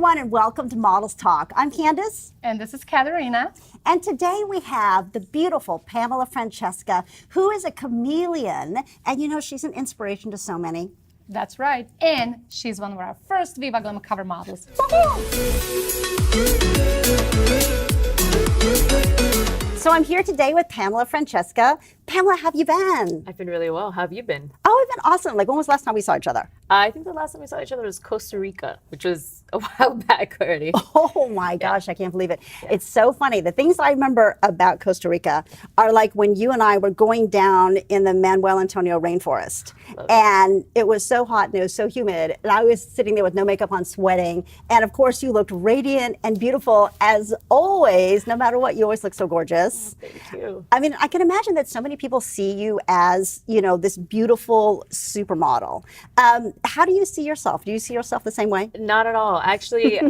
everyone, and welcome to Models Talk. I'm Candace. And this is Katerina. And today we have the beautiful Pamela Francesca, who is a chameleon. And you know, she's an inspiration to so many. That's right. And she's one of our first VIVA GLAM cover models. So I'm here today with Pamela Francesca. Pamela, how have you been? I've been really well. How have you been? Oh, I've been awesome. Like, when was the last time we saw each other? I think the last time we saw each other was Costa Rica, which was a while back already. Oh my gosh, I can't believe it. It's so funny. The things I remember about Costa Rica are like when you and I were going down in the Manuel Antonio rainforest. And it was so hot and it was so humid. And I was sitting there with no makeup on, sweating. And of course, you looked radiant and beautiful as always. No matter what, you always look so gorgeous. Thank you. I mean, I can imagine that so many people see you as, you know, this beautiful supermodel. How do you see yourself? Do you see yourself the same way? Not at all. Actually,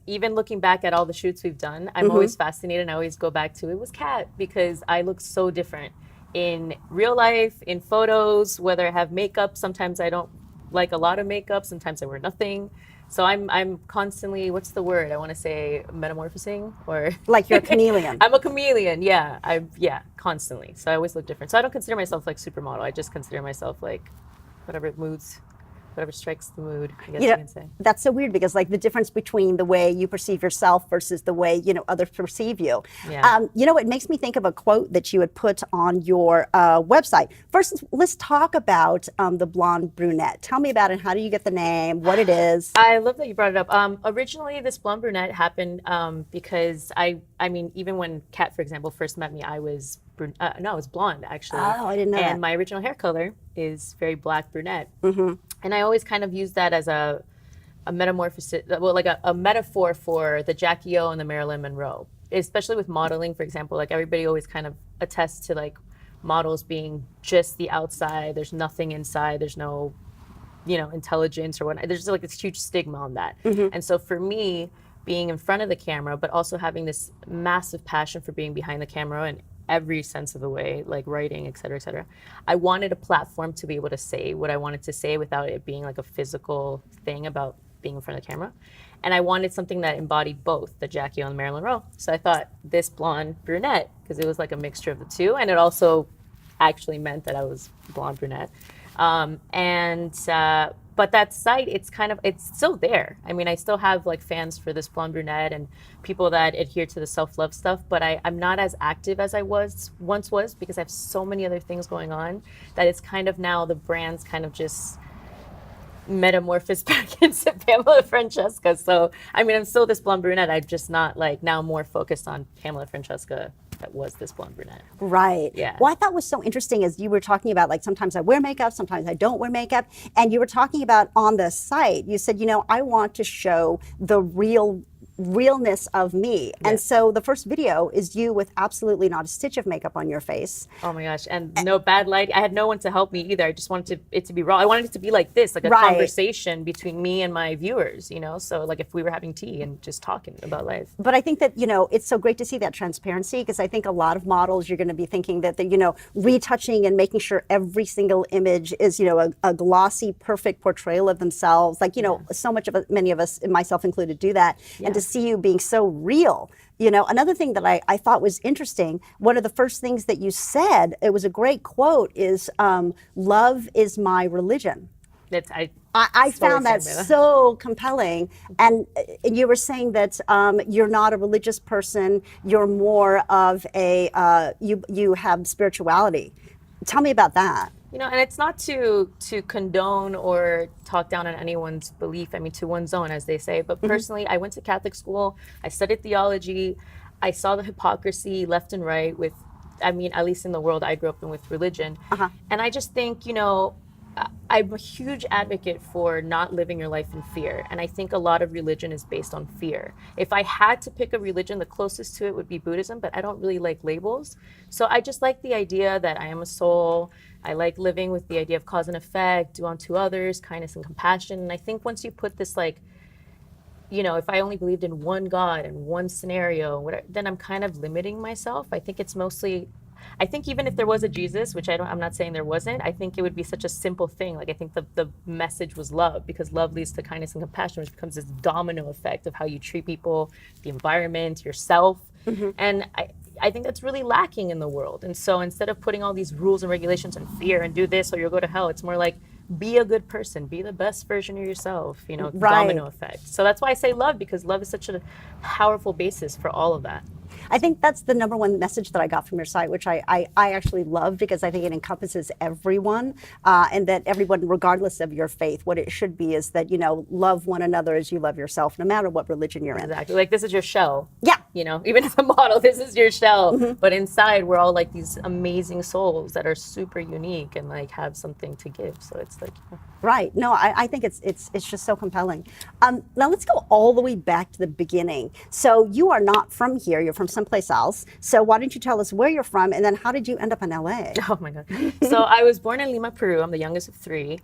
even looking back at all the shoots we've done, I'm always fascinated, and I always go back to it was Kat, because I look so different in real life, in photos, whether I have makeup. Sometimes I don't like a lot of makeup. Sometimes I wear nothing. So I'm constantly, what's the word? I want to say metamorphosing, or like you're a chameleon. I'm a chameleon. Yeah. Constantly. So I always look different. So I don't consider myself like supermodel. I just consider myself like whatever strikes the mood, I guess you can say. That's so weird, because like the difference between the way you perceive yourself versus the way, you know, others perceive you. Yeah. You know, it makes me think of a quote that you had put on your website. First, let's talk about the blonde brunette. Tell me about it. How do you get the name? What it is? I love that you brought it up. Originally, this blonde brunette happened because I mean, even when Kat, for example, first met me, I was I was blonde, actually. Oh, I didn't know that. And my original hair color is very black brunette. And I always kind of use that as a metamorphosis, well, like a metaphor for the Jackie O and the Marilyn Monroe, especially with modeling, for example. Like, everybody always kind of attests to like models being just the outside. There's nothing inside. There's no, you know, intelligence or whatnot. There's just like this huge stigma on that. And so for me, being in front of the camera, but also having this massive passion for being behind the camera and every sense of the way, like writing, et cetera, I wanted a platform to be able to say what I wanted to say without it being like a physical thing about being in front of the camera. And I wanted something that embodied both the Jackie O and the Marilyn Monroe. So I thought this blonde brunette, because it was like a mixture of the two, and it also actually meant that I was blonde brunette. But that site, it's still there. I mean, I still have like fans for this blonde brunette and people that adhere to the self-love stuff, but I'm not as active as I once was, because I have so many other things going on that it's kind of now the brand's kind of just metamorphosed back into Pamela Francesca. So, I mean, I'm still this blonde brunette. I'm just not like now more focused on Pamela Francesca that was this blonde brunette. Right. Yeah. What I thought was so interesting is you were talking about, like, sometimes I wear makeup, sometimes I don't wear makeup. And you were talking about on the site, you said, you know, I want to show the realness of me. Yes. And so the first video is you with absolutely not a stitch of makeup on your face. Oh my gosh. And no bad light. I had no one to help me either. I just wanted it to be raw. I wanted it to be like this, like a conversation between me and my viewers, you know? So like if we were having tea and just talking about life. But I think that, you know, it's so great to see that transparency, because I think a lot of models, you're going to be thinking that they're, you know, retouching and making sure every single image is, you know, a glossy, perfect portrayal of themselves. Like, you know, so much of many of us, myself included, do that. And to see you being so real. You know, another thing that I thought was interesting, one of the first things that you said, it was a great quote, is love is my religion. I found that so compelling. And you were saying that you're not a religious person, you're more of a, you have spirituality. Tell me about that. You know, and it's not to condone or talk down on anyone's belief, I mean, to one's own, as they say. But personally, I went to Catholic school, I studied theology, I saw the hypocrisy left and right with, I mean, at least in the world I grew up in with religion. And I just think, you know, I'm a huge advocate for not living your life in fear. And I think a lot of religion is based on fear. If I had to pick a religion, the closest to it would be Buddhism, but I don't really like labels. So I just like the idea that I am a soul. I like living with the idea of cause and effect, do unto others, kindness and compassion. And I think once you put this, like, you know, if I only believed in one God and one scenario, then I'm kind of limiting myself. I think it's mostly, I think even if there was a Jesus, which I'm not saying there wasn't, I think it would be such a simple thing. Like I think the message was love, because love leads to kindness and compassion, which becomes this domino effect of how you treat people, the environment, yourself. And I think that's really lacking in the world. And so instead of putting all these rules and regulations and fear and do this or you'll go to hell, it's more like, be a good person, be the best version of yourself, you know, domino effect. So that's why I say love, because love is such a powerful basis for all of that. I think that's the number one message that I got from your site, which I actually love, because I think it encompasses everyone, and that everyone, regardless of your faith, what it should be is that, you know, love one another as you love yourself, no matter what religion you're in. Exactly. Like this is your shell. Yeah. You know, even as a model, this is your shell. But inside, we're all like these amazing souls that are super unique and like have something to give. So it's like, Right. No, I think it's just so compelling. Now let's go all the way back to the beginning. So you are not from here. You're from someplace else. So why don't you tell us where you're from, and then how did you end up in LA? Oh my God. So I was born in Lima, Peru. I'm the youngest of three.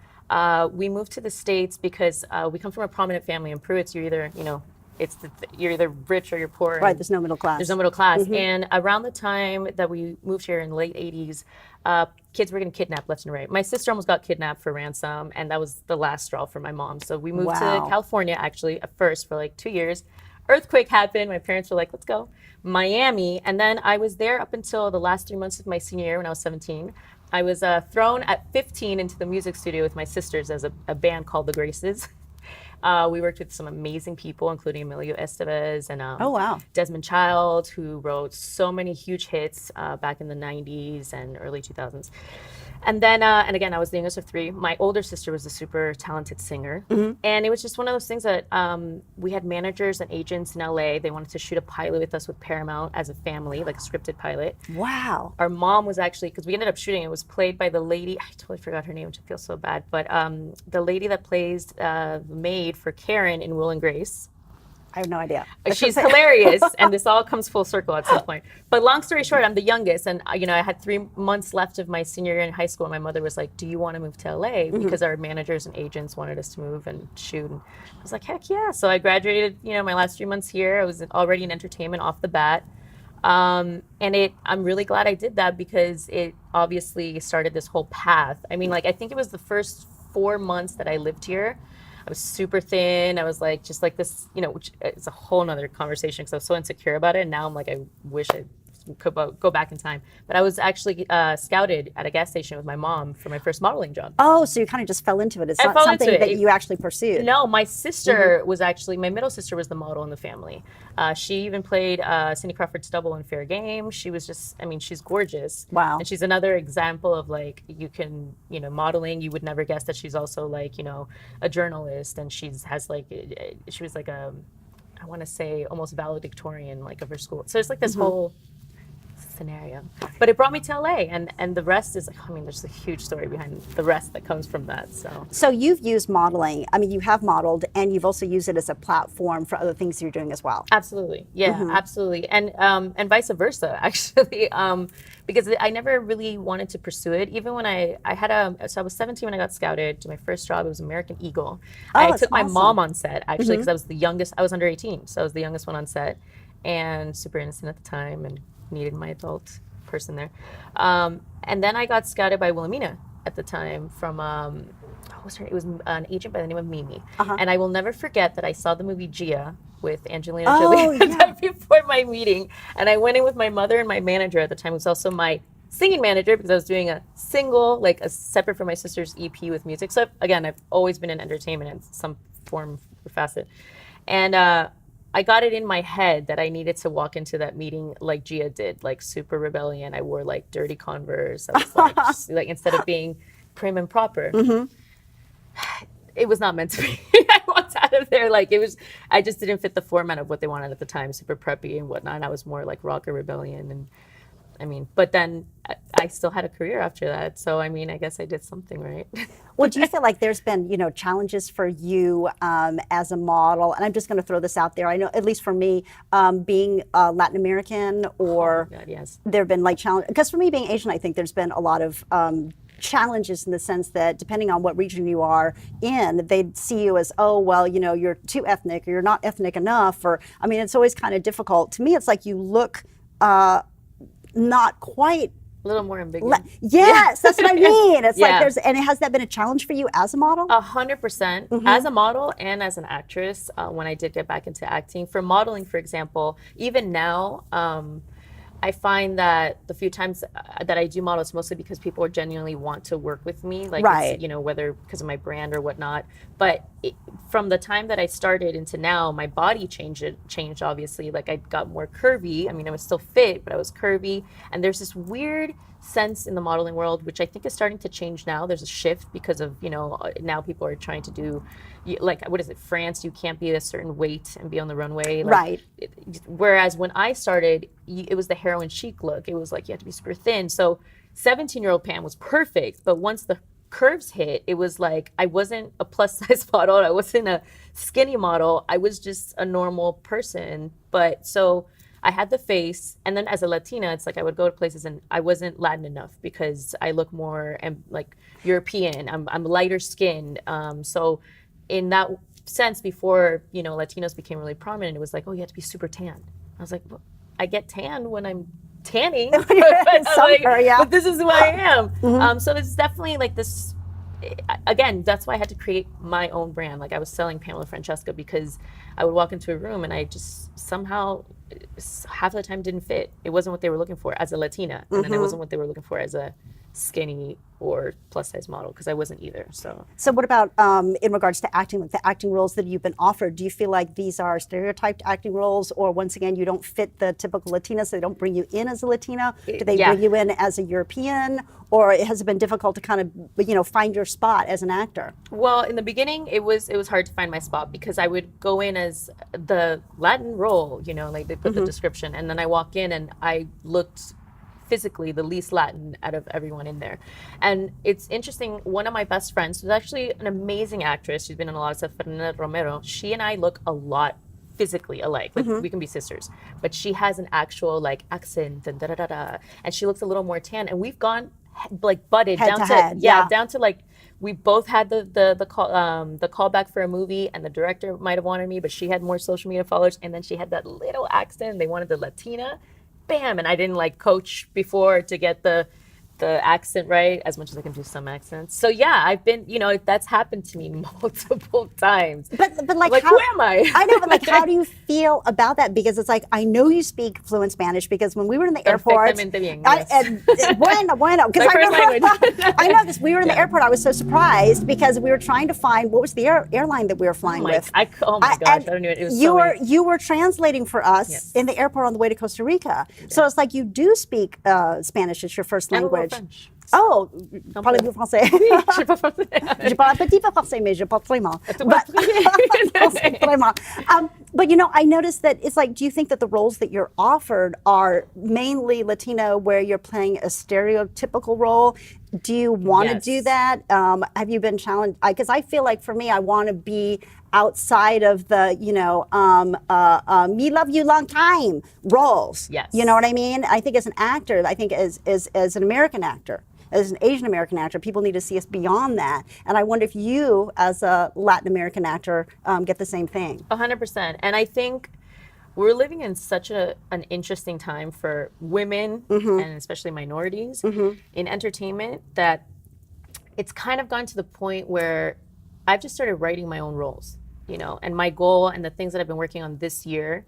We moved to the States because we come from a prominent family in Peru. It's you're either, you know, you're either rich or you're poor. Right, there's no middle class. There's no middle class. And around the time that we moved here in the late 80s, kids were getting kidnapped left and right. My sister almost got kidnapped for ransom, and that was the last straw for my mom. So we moved to California, actually, at first for like 2 years. Earthquake happened. My parents were like, let's go. Miami. And then I was there up until the last 3 months of my senior year when I was 17. I was thrown at 15 into the music studio with my sisters as a band called The Graces. We worked with some amazing people, including Emilio Estevez and Desmond Child, who wrote so many huge hits back in the 90s and early 2000s. And then, and again, I was the youngest of three. My older sister was a super talented singer. And it was just one of those things that we had managers and agents in LA. They wanted to shoot a pilot with us with Paramount as a family, like a scripted pilot. Wow. Our mom was actually, because we ended up shooting, it was played by the lady, I totally forgot her name, which I feel so bad, but the lady that plays the maid for Karen in Will and Grace. I have no idea. She's hilarious, and this all comes full circle at some point. But long story short, I'm the youngest, and you know, I had 3 months left of my senior year in high school, and my mother was like, do you want to move to LA? Because our managers and agents wanted us to move and shoot. And I was like, heck yeah. So I graduated, you know, my last 3 months here. I was already in entertainment off the bat. And I'm really glad I did that, because it obviously started this whole path. I mean, like, I think it was the first 4 months that I lived here. I was super thin. I was like, just like this, you know, which is a whole nother conversation because I was so insecure about it. And now I'm like, I wish I could go back in time. But I was actually scouted at a gas station with my mom for my first modeling job. Oh, so you kind of just fell into it. It's not something that you actually pursued. No, my sister was actually, my middle sister was the model in the family. She even played Cindy Crawford's double in Fair Game. She was just, I mean, she's gorgeous. Wow. And she's another example of like, you can, you know, modeling, you would never guess that she's also like, you know, a journalist. And she was like I want to say almost valedictorian like of her school. So it's like this whole scenario, but it brought me to LA, and the rest is, I mean, there's a huge story behind the rest that comes from that. So you've used modeling. I mean, you have modeled, and you've also used it as a platform for other things you're doing as well. Absolutely, yeah, absolutely, and vice versa, actually, because I never really wanted to pursue it. Even when I was 17 when I got scouted to my first job. It was American Eagle. I took my mom on set actually because I was the youngest. I was under 18, so I was the youngest one on set, and super innocent at the time, and needed my adult person there. And then I got scouted by Wilhelmina at the time from, what was her name? It was an agent by the name of Mimi. And I will never forget that I saw the movie Gia with Angelina Jolie the night before my meeting. And I went in with my mother and my manager at the time, who was also my singing manager, because I was doing a single, like a separate from my sister's EP with music. So again, I've always been in entertainment in some form or facet. And I got it in my head that I needed to walk into that meeting like Gia did, like super rebellion. I wore like dirty Converse. I was like, just, like, instead of being prim and proper. It was not meant to be. I walked out of there like it was, I just didn't fit the format of what they wanted at the time, super preppy and whatnot. And I was more like rocker rebellion. And I mean, but then I still had a career after that. So, I mean, I guess I did something right. Well, do you feel like there's been, you know, challenges for you as a model? And I'm just going to throw this out there. I know, at least for me, being Latin American, or oh my God, yes. There have been like challenges. Because for me, being Asian, I think there's been a lot of challenges in the sense that depending on what region you are in, they'd see you as, oh, well, you know, you're too ethnic, or you're not ethnic enough. Or, I mean, it's always kind of difficult. To me, it's like you look not quite little more ambiguous. Yes, that's what I mean. It's like Yeah. and has that been a challenge for you as a model? 100%. As a model and as an actress, when I did get back into acting. For modeling, for example, even now, I find that the few times that I do model, it's mostly because people genuinely want to work with me, like, Right. it's, you know, whether because of my brand or whatnot. But from the time that I started into now, my body changed obviously. Like, I got more curvy. I mean, I was still fit, but I was curvy. And there's this weird sense in the modeling world, which I think is starting to change now. There's a shift because of, you know, now people are trying to do, like, what is it, France, you can't be a certain weight and be on the runway. Like, Right. Whereas when I started, it was the heroin chic look. It was like you had to be super thin. So 17-year-old Pam was perfect. But once the curves hit, it was like I wasn't a plus size model. I wasn't a skinny model. I was just a normal person. But so I had the face, and then as a Latina, it's like I would go to places and I wasn't Latin enough because I look more like European. I'm lighter skinned. So in that sense, before, you know, Latinos became really prominent, it was like, oh, you have to be super tan. I was like, well, I get tan when I'm tanning, but, but this is who I am. So it's definitely like this. Again, that's why I had to create my own brand. Like, I was selling Pamela Francesca because I would walk into a room and I just somehow half the time didn't fit. It wasn't what they were looking for as a Latina, and then it wasn't what they were looking for as a skinny or plus size model, because I wasn't either. So what about in regards to acting, like the acting roles that you've been offered? Do you feel like these are stereotyped acting roles, or once again, you don't fit the typical Latina, so they don't bring you in as a Latina? Do they bring you in as a European, or has it been difficult to kind of, you know, find your spot as an actor? Well, in the beginning, it was hard to find my spot because I would go in as the Latin role, you know, like they put the description, and then I walk in and I looked physically the least Latin out of everyone in there. And it's interesting, one of my best friends, who's actually an amazing actress, she's been in a lot of stuff, Brunette Romero, she and I look a lot physically alike. Like, we can be sisters, but she has an actual like accent and da-da-da-da, and she looks a little more tan, and we've gone like butted Head down to to head, down to like, we both had the callback for a movie, and the director might have wanted me, but she had more social media followers, and then she had that little accent, they wanted the Latina, bam, and I didn't like coach before to get the accent right, as much as I can do some accents. So yeah, I've been, you know, that's happened to me multiple times. But like who am I? I know, but like, how do you feel about that? Because it's like, I know you speak fluent Spanish, because when we were in the airport, bueno, because I know this. We were in the airport. I was so surprised because we were trying to find what was the airline that we were flying with. Oh my gosh, I don't know. It was you were translating for us in the airport on the way to Costa Rica. So it's like, you do speak Spanish. It's your first language. French. Oh, parlez-vous français? Je parle français. Je parle un petit peu français, mais je parle très mal. But you know, I noticed that it's like, do you think that the roles that you're offered are mainly Latino, where you're playing a stereotypical role? Do you want to do that? Have you been challenged? Because I feel like for me, I want to be outside of the, you know, me love you long time roles. Yes. You know what I mean? I think as an actor, I think as an American actor, as an Asian American actor, people need to see us beyond that. And I wonder if you, as a Latin American actor, get the same thing. 100%. And I think we're living in such an interesting time for women, and especially minorities in entertainment, that it's kind of gone to the point where I've just started writing my own roles, you know, and my goal and the things that I've been working on this year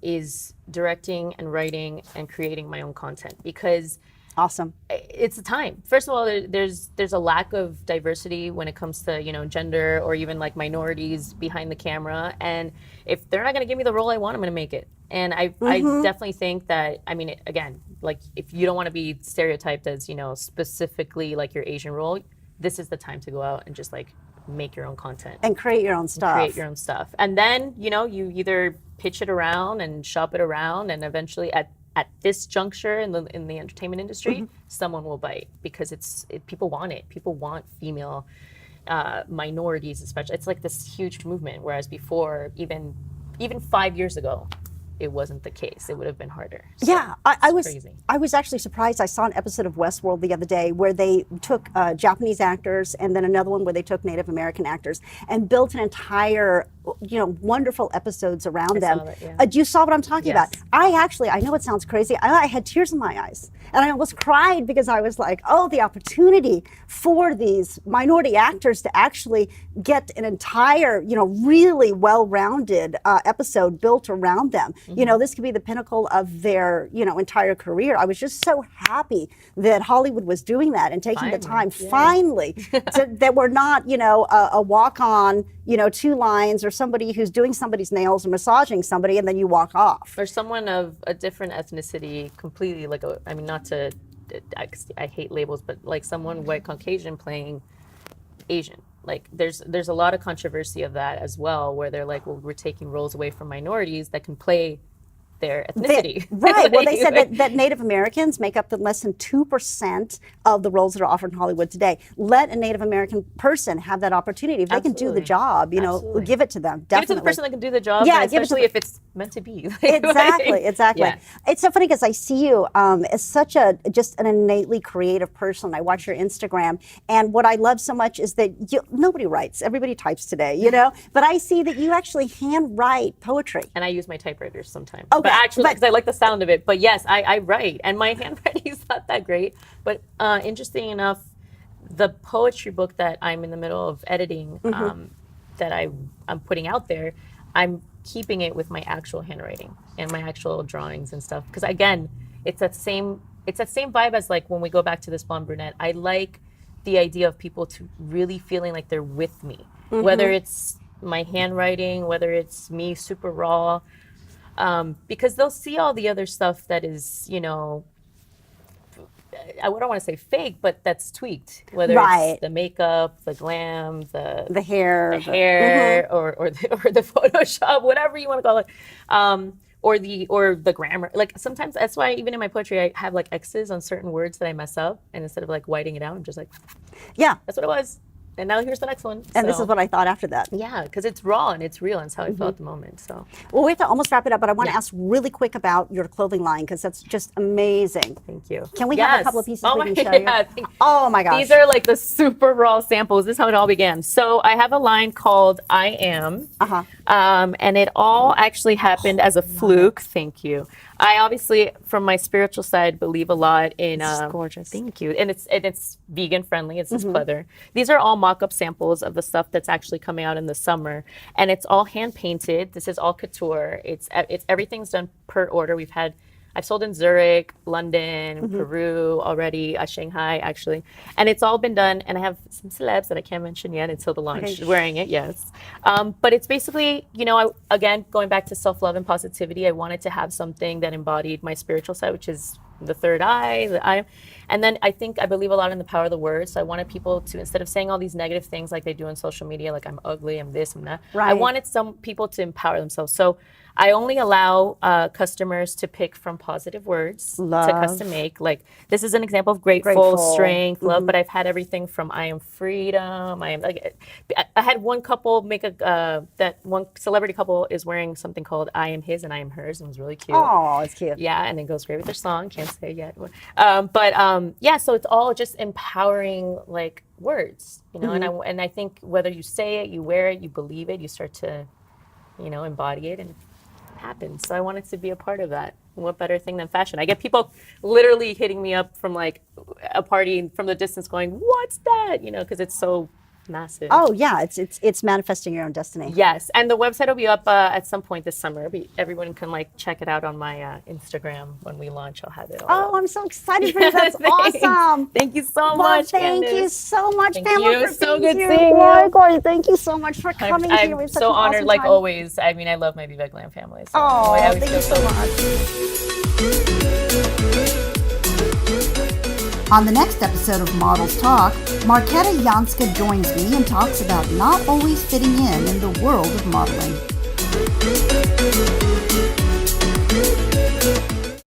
is directing and writing and creating my own content, because awesome, it's a time. First of all, there's a lack of diversity when it comes to, you know, gender or even like minorities behind the camera, and if they're not going to give me the role I want, I'm going to make it. And I definitely think that, I mean, again, like, if you don't want to be stereotyped as, you know, specifically like your Asian role, this is the time to go out and just like make your own content and create your own stuff. And then, you know, you either pitch it around and shop it around, and eventually at this juncture in the entertainment industry, someone will bite, because people want it. People want female minorities, especially. It's like this huge movement, whereas before, even 5 years ago, it wasn't the case. It would have been harder. So yeah, I was actually surprised. I saw an episode of Westworld the other day where they took Japanese actors, and then another one where they took Native American actors and built an entire wonderful episodes around I them. saw that, yeah. You saw what I'm talking Yes. about. I know it sounds crazy. I had tears in my eyes, and I almost cried because I was like, oh, the opportunity for these minority actors to actually get an entire, really well-rounded episode built around them. This could be the pinnacle of their, entire career. I was just so happy that Hollywood was doing that and taking the time finally that we're not, a walk-on, 2 lines, or somebody who's doing somebody's nails or massaging somebody and then you walk off. Or someone of a different ethnicity completely, not to, I hate labels, but like someone white Caucasian playing Asian. Like there's a lot of controversy of that as well, where they're like, well, we're taking roles away from minorities that can play their ethnicity. Right. Well, they said that Native Americans make up less than 2% of the roles that are offered in Hollywood today. Let a Native American person have that opportunity. If they can do the job, give it to them. Definitely. Give it to the person that can do the job, especially if it's meant to be. Exactly. Yeah. It's so funny because I see you as such just an innately creative person. I watch your Instagram, and what I love so much is that nobody writes. Everybody types today, but I see that you actually handwrite poetry. And I use my typewriter sometimes. Okay. But actually, because I like the sound of it. But yes, I write, and my handwriting is not that great. But interesting enough, the poetry book that I'm in the middle of editing, that I'm putting out there, I'm keeping it with my actual handwriting and my actual drawings and stuff. Because again, it's that same vibe as like when we go back to this blonde brunette. I like the idea of people to really feeling like they're with me, whether it's my handwriting, whether it's me super raw. Because they'll see all the other stuff that is, I don't want to say fake, but that's tweaked. Whether it's the makeup, the glam, the hair, or the Photoshop, whatever you want to call it, or the grammar. Like sometimes that's why even in my poetry I have like X's on certain words that I mess up, and instead of like whiting it out, I'm just like, yeah, that's what it was. And now here's the next one. And this is what I thought after that. Yeah, because it's raw and it's real, and it's how I felt at the moment. So, well, we have to almost wrap it up, but I want to ask really quick about your clothing line, because that's just amazing. Thank you. Can we have a couple of pieces we can show you? Oh my gosh. These are like the super raw samples. This is how it all began. So I have a line called I Am. And it all actually happened as a fluke. Thank you. I obviously, from my spiritual side, believe a lot in. This is gorgeous. Thank you, and it's vegan friendly. It's this pleather. These are all mock-up samples of the stuff that's actually coming out in the summer, and it's all hand painted. This is all couture. It's everything's done per order. I've sold in Zurich, London, Peru already, Shanghai actually, and it's all been done. And I have some celebs that I can't mention yet until the launch wearing it. Yes, but it's basically, again, going back to self-love and positivity. I wanted to have something that embodied my spiritual side, which is the third eye, and then I believe a lot in the power of the words. So I wanted people to, instead of saying all these negative things like they do on social media, like I'm ugly, I'm this, I'm that. I wanted some people to empower themselves. So I only allow customers to pick from positive words to custom make. Like this is an example of grateful. Strength, love. But I've had everything from I am freedom. I had one couple make that one celebrity couple is wearing something called I am his and I am hers, and it was really cute. Oh, it's cute. Yeah, and it goes great with their song. Can't say yet. So it's all just empowering like words, and I think whether you say it, you wear it, you believe it, you start to, embody it, and happens. So I wanted to be a part of that. What better thing than fashion? I get people literally hitting me up from like a party from the distance going, what's that? Because it's so massive. Oh yeah, it's manifesting your own destiny. Yes, and the website will be up at some point this summer. Everyone can like check it out on my Instagram when we launch. I'll have it all. Oh, I'm so excited for you. That's awesome. Thank you so much, Thank Candace. you so much, Thank Pamela. you. For so being good here. seeing Oh my you. God, thank you so much for coming here. I'm so honored, like always. I mean, I love my VIVA GLAM family. So thank you so much. On the next episode of Models Talk, Marketa Janska joins me and talks about not always fitting in the world of modeling.